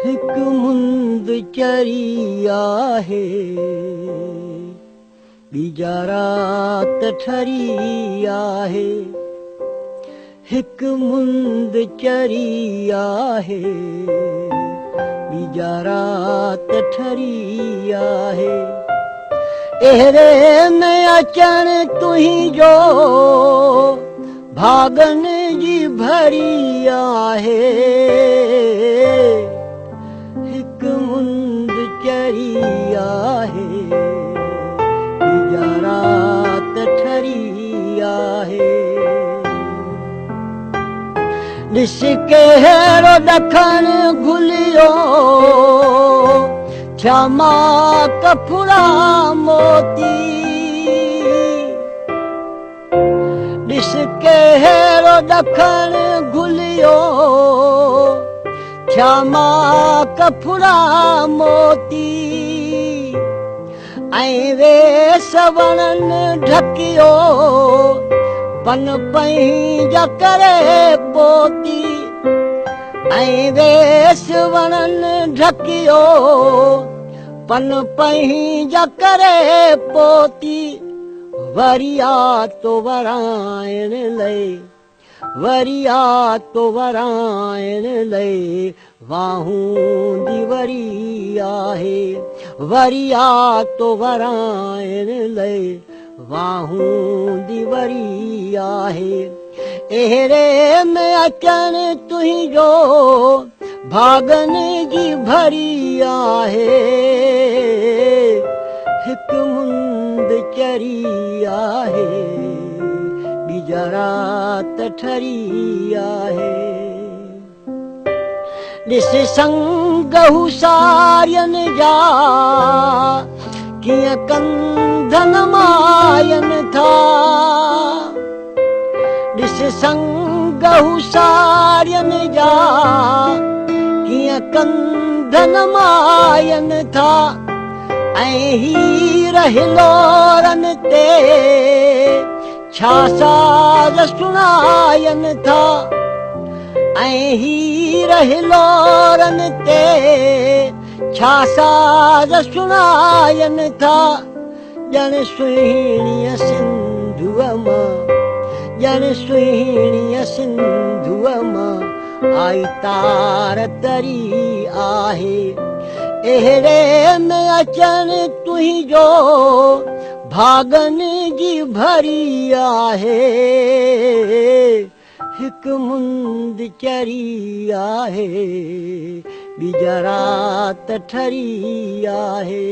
हिक मुंद चरी आहे, बीजा रात ठरी आहे। हिक मुंद चरी आहे, बीजा रात ठरी आहे। एहरे में अचण तुही जो भागन जी भरी आहे। हिक मुंद चरी आहे, बीजा रात ठरी आहे। ॾिस कहिड़ो ॾखण घुलियो, क्षमा कफुड़ा मोती। ॾिस कहिड़ो ॾखण घुलियो, क्षमा कफुड़ा मोती। ऐं वेस वणनि ढकियो, पन पंहिंजा करे पोती। ऐं वेस वणनि ढकियो, पन पंहिंजा करे पोती। वरिया तो वराइण लए, वरिया तो वराइण लए, वाहूं दी वरी आहे। वरिया तो वराइण लए, वाहूं दी वरी आहे। एहरे में अचण तुही जो भागन जी भरी आहे। हिक मुंद चरी आहे, बीजा रात ठरी आहे। ॾिस संग हुसारियनि जा कीअं कंधन मायन था। ॾिस संग हुसारियनि जा कीअं कंधन मायन था। ऐं हीर हिलोरनि ते छा साज़ सुणायनि था। ऐं हीर हिलोरनि ते छा साज़ सुणायनि था। ॼण सुहिणीअ सिंधुअ मां, ॼण सुहिणीअ सिंधुअ मां आई तार तरी आहे। एहरे में अचण तुही जो भागन जी भरी आहे। हिक मुंद चरी आहे, बीजा रात ठरी आहे।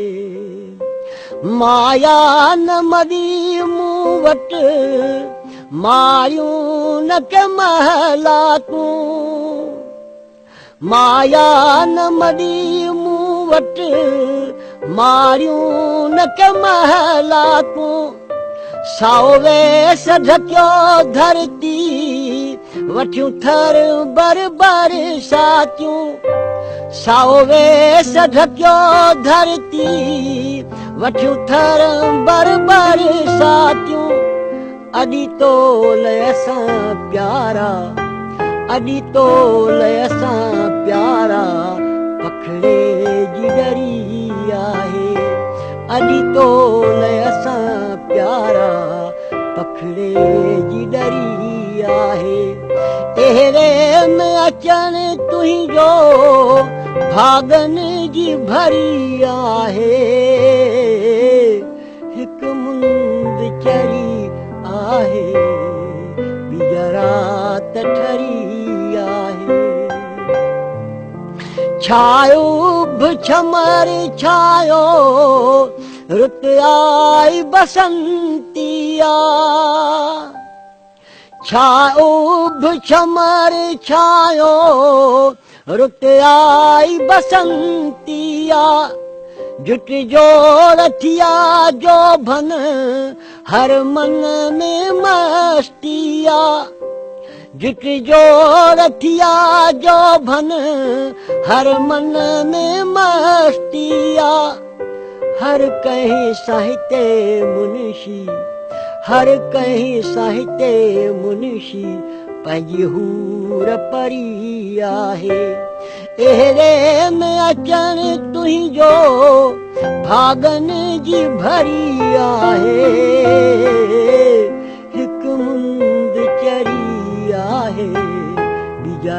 माया न मदी मूं वटि, मायूं न के महला तूं। माया न मदी मूं वटि, मारियूं न के महला तूं। साओ वेस ढकियो धरती, वठियूं थर बर बरसातियूं। साओ वेस ढकियो धरती, वठियूं थर बर बरसातियूं। अॼु तोल असां प्यारा, अॼु तोल असां प्यारा, पखड़े जी डरी आहे। अॼु तोल असां प्यारा, पखड़े जी डरी आहे। एहरे में अचण तुही जो भागन जी भरी आहे। हिक मुंद चरी आहे, बीजा रात ठरी आहे। छायो छमर छायो, रुत आई बसंतिया। छायो छमर छायो, रुत आई बसंतिया। जुट जोड़ थिया जो भन, हर मन में मस्तिया। जुट जोड़ थिया जो भन, हर मन में मस्तिया। हर कहीं साहित्य मुंशी, हर कहीं साहित्य मुंशी, पंहिंजी हूर परी आहे। एहरे में अचण तुंहिंजो भागनि जी भरी आहे हिकु मुंद चरी आहे ॿीजा